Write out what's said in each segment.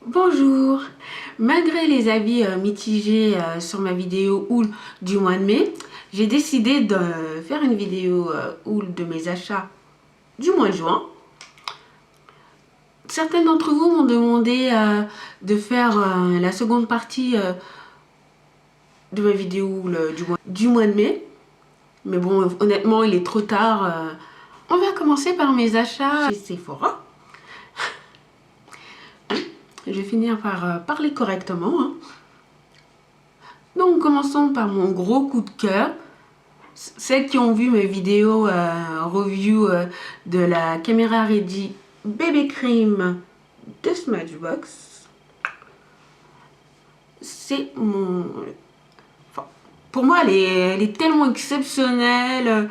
Bonjour. Malgré les avis mitigés sur ma vidéo haul du mois de mai, j'ai décidé de faire une vidéo haul de mes achats du mois de juin. Certains d'entre vous m'ont demandé de faire la seconde partie de ma vidéo haul du mois de mai. Mais bon, honnêtement, il est trop tard. On va commencer par mes achats chez Sephora. Je vais finir par parler correctement, hein. Donc, commençons par mon gros coup de cœur. Celles qui ont vu mes vidéos review de la caméra Ready Bébé Cream de Smashbox, c'est mon... Enfin, pour moi, elle est tellement exceptionnelle,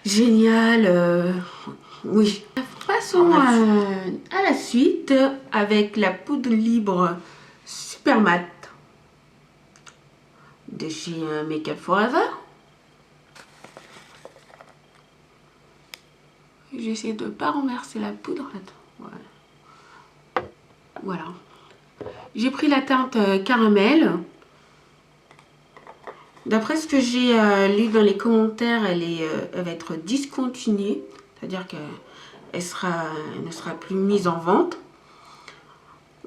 géniale. Oui. Passons à la suite avec la poudre libre Super Matte de chez Make Up Forever. J'essaie de ne pas renverser la poudre. Attends, voilà. J'ai pris la teinte caramel. D'après ce que j'ai lu dans les commentaires, elle va être discontinuée. C'est-à-dire qu'elle ne sera plus mise en vente.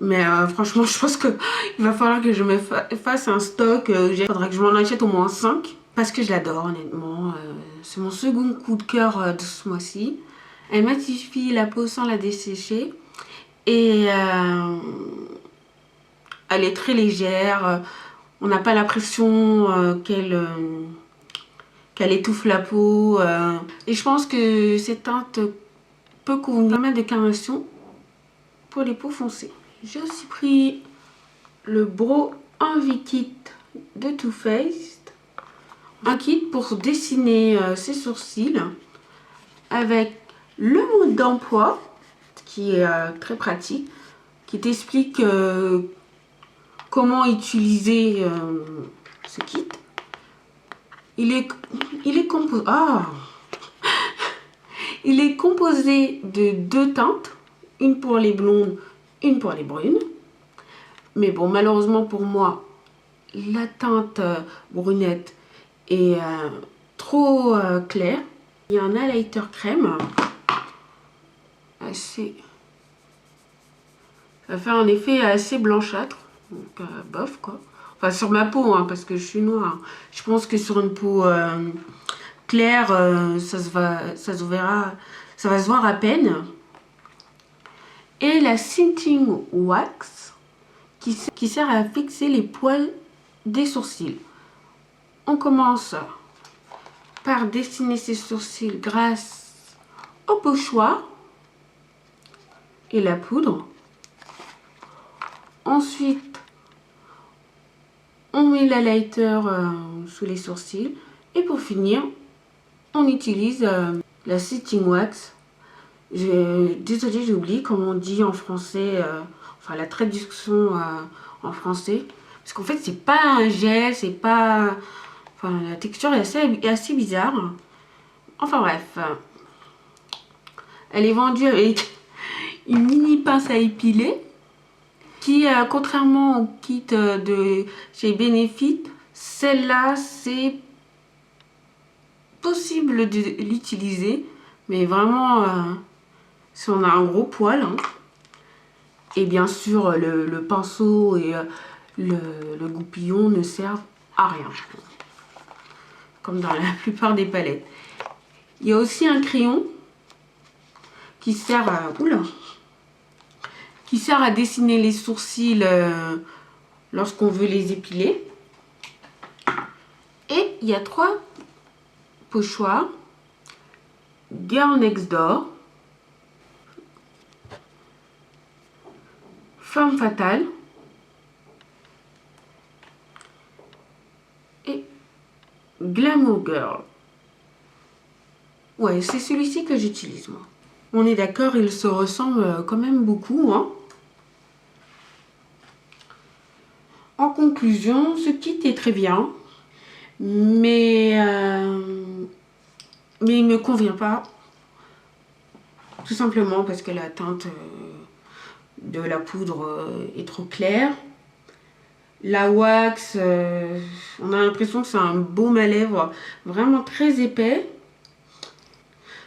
Mais franchement, je pense qu'il va falloir que je me fasse un stock. Il faudra que je m'en achète au moins 5. Parce que je l'adore, honnêtement. C'est mon second coup de cœur de ce mois-ci. Elle matifie la peau sans la dessécher. Et elle est très légère. On n'a pas l'impression qu'elle étouffe la peau. Et je pense que cette teinte peut convenir pas mal de carnation pour les peaux foncées. J'ai aussi pris le Brow Envy Kit de Too Faced. Un kit pour dessiner ses sourcils avec le mode d'emploi qui est très pratique, qui t'explique comment utiliser ce kit. Il est composé de 2 teintes, une pour les blondes, une pour les brunes. Mais bon, malheureusement pour moi, la teinte brunette est trop claire. Il y a un highlighter crème. Ça fait un effet assez blanchâtre. Donc, bof quoi. Enfin, sur ma peau, hein, parce que je suis noire. Je pense que sur une peau claire, ça va se voir à peine. Et la Cinting Wax qui sert à fixer les poils des sourcils. On commence par dessiner ses sourcils grâce au pochoir et la poudre. Ensuite, on met l'highlighter sous les sourcils. Et pour finir, on utilise la Setting Wax. Désolée, j'ai oublié comment on dit en français, enfin la traduction en français. Parce qu'en fait, c'est pas un gel, c'est pas... Enfin, la texture est assez bizarre. Enfin bref. Elle est vendue avec une mini pince à épiler. Qui, contrairement au kit de chez Benefit, celle-là, c'est possible de l'utiliser. Mais vraiment, si on a un gros poil. Hein. Et bien sûr, le pinceau et le goupillon ne servent à rien. Comme dans la plupart des palettes. Il y a aussi un crayon qui sert à... qui sert à dessiner les sourcils lorsqu'on veut les épiler. Et il y a 3 pochoirs. Girl Next Door, Femme Fatale et Glamour Girl. Ouais, c'est celui-ci que j'utilise moi. On est d'accord, ils se ressemblent quand même beaucoup, hein. En conclusion, ce kit est très bien, mais il ne me convient pas. Tout simplement parce que la teinte de la poudre est trop claire. La wax, on a l'impression que c'est un baume à lèvres vraiment très épais.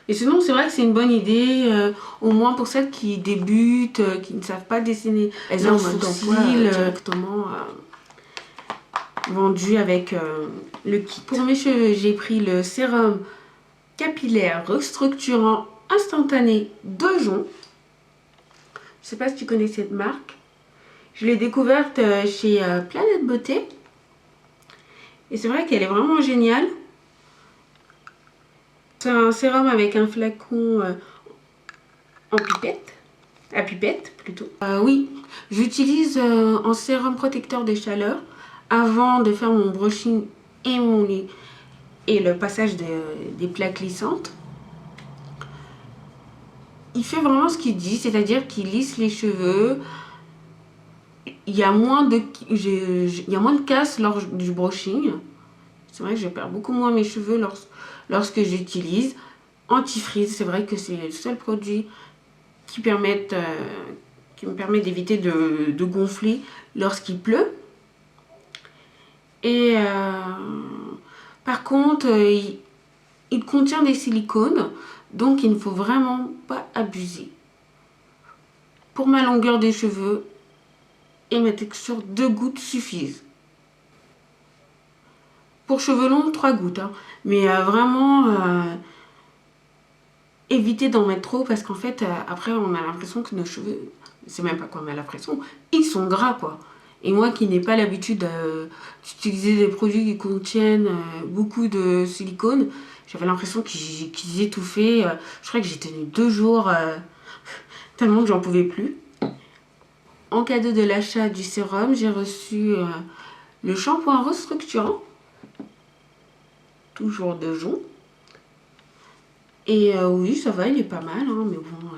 Et sinon, c'est vrai que c'est une bonne idée, au moins pour celles qui débutent, qui ne savent pas dessiner leurs sourcils directement vendu avec le kit. Pour mes cheveux, j'ai pris le sérum capillaire restructurant instantané de Jon. Je sais pas si tu connais cette marque. Je l'ai découverte chez Planète Beauté. Et c'est vrai qu'elle est vraiment géniale. C'est un sérum avec un flacon en pipette. À pipette plutôt. Oui, j'utilise en sérum protecteur de chaleur avant de faire mon brushing et le passage des plaques lissantes. Il fait vraiment ce qu'il dit, c'est-à-dire qu'il lisse les cheveux. Il y a moins de casse lors du brushing. C'est vrai que je perds beaucoup moins mes cheveux lorsque j'utilise. Antifreeze, c'est vrai que c'est le seul produit qui me permet d'éviter de gonfler lorsqu'il pleut. Et par contre, il contient des silicones, donc il ne faut vraiment pas abuser. Pour ma longueur des cheveux et ma texture, 2 gouttes suffisent. Pour cheveux longs, 3 gouttes. Hein. Mais vraiment, évitez d'en mettre trop parce qu'en fait, après, on a l'impression que nos cheveux, c'est même pas quoi, on a l'impression, ils sont gras quoi. Et moi qui n'ai pas l'habitude d'utiliser des produits qui contiennent beaucoup de silicone, j'avais l'impression qu'ils étouffaient. Je crois que j'ai tenu 2 jours tellement que j'en pouvais plus. En cadeau de l'achat du sérum, j'ai reçu le shampoing restructurant, toujours de Jon. Et oui, ça va, il est pas mal, hein, mais bon.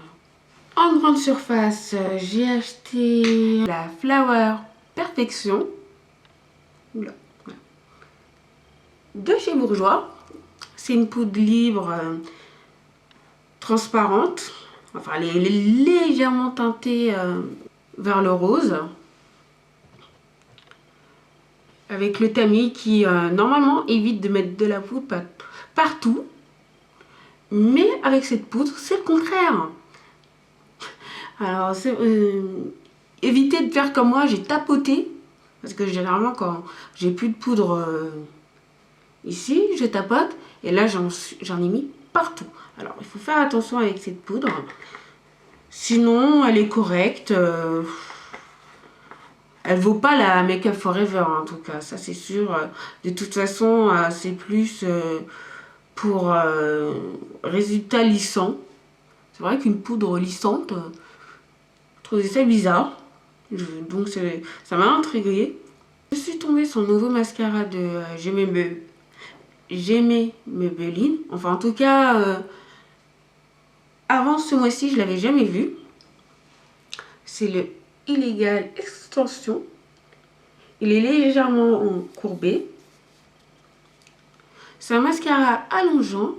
En grande surface, j'ai acheté la Flower Perfection. Oula. De chez Bourjois. C'est une poudre libre transparente. Enfin, elle est légèrement teintée vers le rose. Avec le tamis qui, normalement, évite de mettre de la poudre partout. Mais avec cette poudre, c'est le contraire. Alors, évitez de faire comme moi, j'ai tapoté. Parce que généralement, quand j'ai plus de poudre ici, je tapote. Et là, j'en ai mis partout. Alors, il faut faire attention avec cette poudre. Sinon, elle est correcte. Elle vaut pas la Make Up Forever, en tout cas. Ça, c'est sûr. De toute façon, c'est plus pour résultat lissant. C'est vrai qu'une poudre lissante, je trouvais ça bizarre. Donc, ça m'a intriguée. Je suis tombée sur le nouveau mascara de J'aimais Maybelline. Enfin, en tout cas, avant ce mois-ci, je ne l'avais jamais vu. C'est le Illegal Extension. Il est légèrement courbé. C'est un mascara allongeant.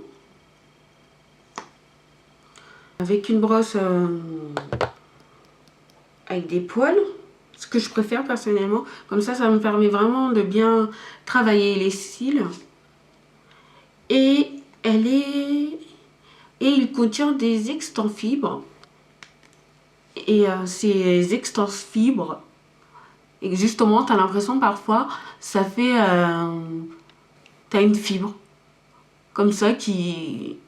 Avec une brosse avec des poils. Ce que je préfère personnellement. Comme ça me permet vraiment de bien travailler les cils. Et il contient des extends fibres. Et ces extends fibres, et justement, tu as l'impression parfois, ça fait... tu as une fibre. Comme ça qui...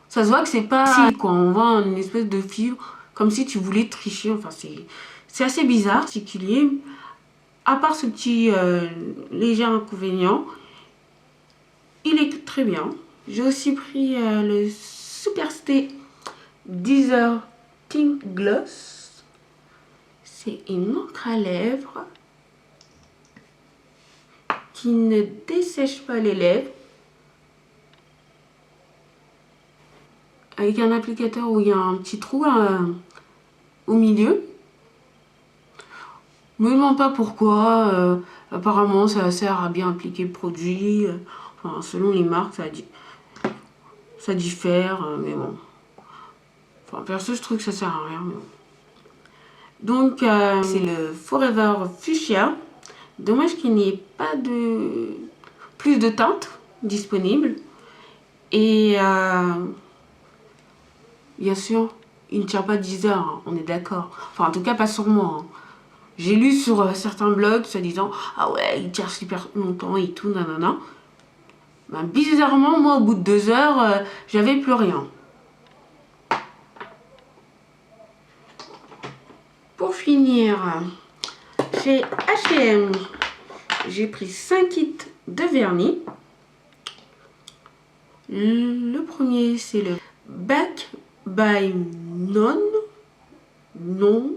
Ça se voit que c'est pas... Quoi, on voit une espèce de fibre, comme si tu voulais tricher. Enfin, c'est assez bizarre, particulier. À part ce petit léger inconvénient, il est très bien. J'ai aussi pris le Superstay Deezer Tint Gloss. C'est une encre à lèvres qui ne dessèche pas les lèvres. Avec un applicateur où il y a un petit trou au milieu. Je me demande pas pourquoi. Apparemment, ça sert à bien appliquer le produit. Enfin, selon les marques, ça diffère. Mais bon. Enfin, perso, je trouve que ça sert à rien. Mais bon. Donc c'est le Forever Fuchsia. Dommage qu'il n'y ait pas de plus de teintes disponibles. Et bien sûr, il ne tient pas 10 heures, hein, on est d'accord. Enfin, en tout cas, pas sur moi. Hein. J'ai lu sur certains blogs, se disant ah ouais, il tient super longtemps et tout, nanana. Ben, bizarrement, moi, au bout de 2 heures, j'avais plus rien. Pour finir, chez H&M, j'ai pris 5 kits de vernis. Le premier, c'est le Back by None. Non.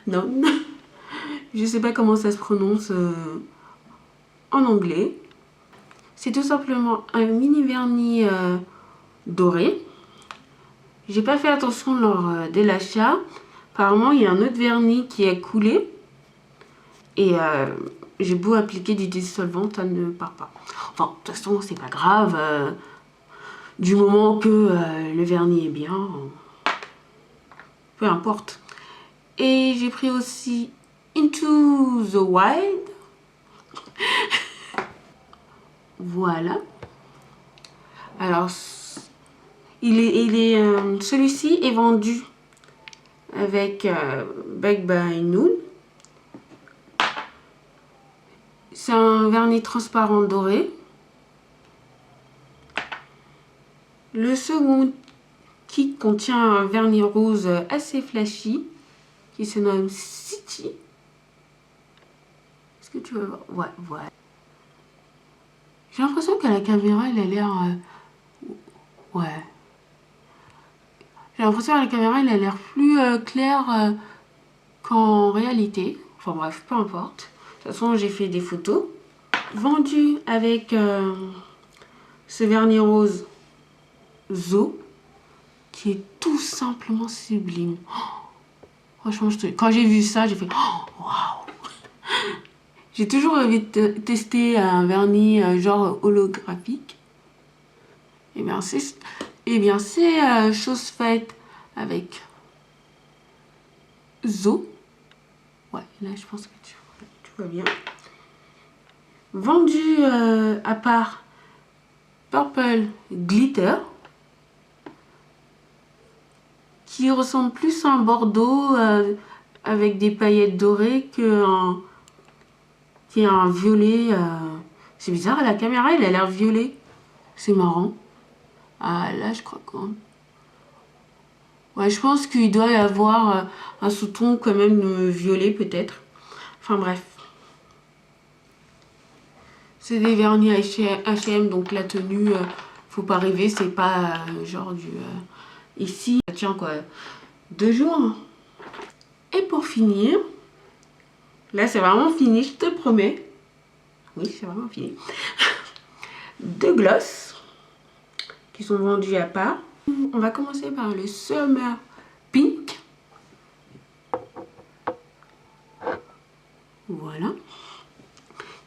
Non. Je sais pas comment ça se prononce en anglais. C'est tout simplement un mini vernis doré. J'ai pas fait attention lors de l'achat. Apparemment, il y a un autre vernis qui est coulé. Et j'ai beau appliquer du dissolvant, ça ne part pas. Enfin, de toute façon, c'est pas grave. Du moment que le vernis est bien, peu importe. Et j'ai pris aussi Into the Wild. Voilà. Alors, celui-ci est vendu avec Back by Noon. C'est un vernis transparent doré. Le second kit contient un vernis rose assez flashy qui se nomme City. Est-ce que tu veux voir? Ouais, voilà. J'ai l'impression qu'à la caméra, il a l'air... ouais. J'ai l'impression qu'à la caméra, il a l'air plus clair qu'en réalité. Enfin bref, peu importe. De toute façon, j'ai fait des photos. Vendu avec ce vernis rose Zo, qui est tout simplement sublime. Oh, franchement, quand j'ai vu ça, j'ai fait oh, waouh. J'ai toujours envie de tester un vernis genre holographique. Et bien c'est chose faite avec Zo. Ouais, là je pense que tu vois bien. Vendu à part Purple Glitter, qui ressemble plus à un bordeaux avec des paillettes dorées qui est un violet. C'est bizarre, à la caméra il a l'air violet. C'est marrant. Ah là je crois qu'on... Ouais, je pense qu'il doit y avoir un sous-ton quand même violet peut-être. Enfin bref. C'est des vernis H&M, donc la tenue, faut pas rêver, c'est pas genre du... ici, ça tient quoi, 2 jours. Et pour finir, là c'est vraiment fini, je te promets. Oui, c'est vraiment fini. 2 glosses qui sont vendus à part. On va commencer par le Summer Pink. Voilà.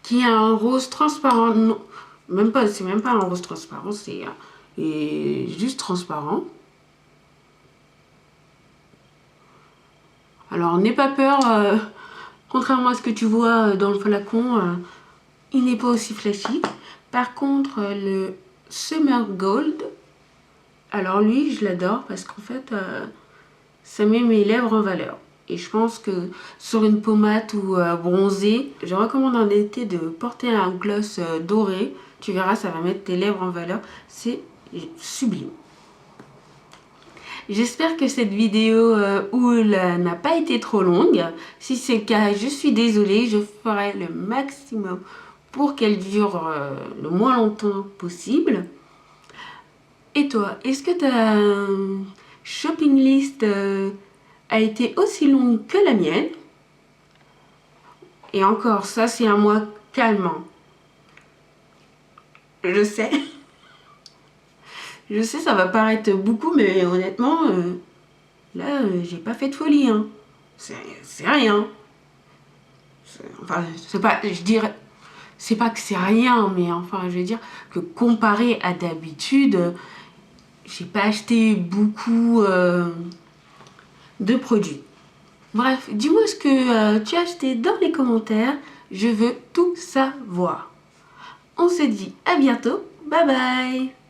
Qui a un rose transparent. Non, c'est même pas un rose transparent, c'est juste transparent. Alors n'aie pas peur, contrairement à ce que tu vois dans le flacon, il n'est pas aussi flashy. Par contre, le Summer Gold, alors lui je l'adore parce qu'en fait ça met mes lèvres en valeur. Et je pense que sur une pommade ou bronzée, je recommande en été de porter un gloss doré. Tu verras, ça va mettre tes lèvres en valeur. C'est sublime. J'espère que cette vidéo n'a pas été trop longue. Si c'est le cas, je suis désolée. Je ferai le maximum pour qu'elle dure le moins longtemps possible. Et toi, est-ce que ta shopping list a été aussi longue que la mienne? Et encore, ça c'est un mois calmant. Je sais. Je sais, ça va paraître beaucoup, mais honnêtement, là, j'ai pas fait de folie. Hein. C'est rien. Enfin, c'est pas, je dirais, c'est pas que c'est rien, mais enfin, je veux dire que comparé à d'habitude, j'ai pas acheté beaucoup de produits. Bref, dis-moi ce que tu as acheté dans les commentaires. Je veux tout savoir. On se dit à bientôt. Bye bye.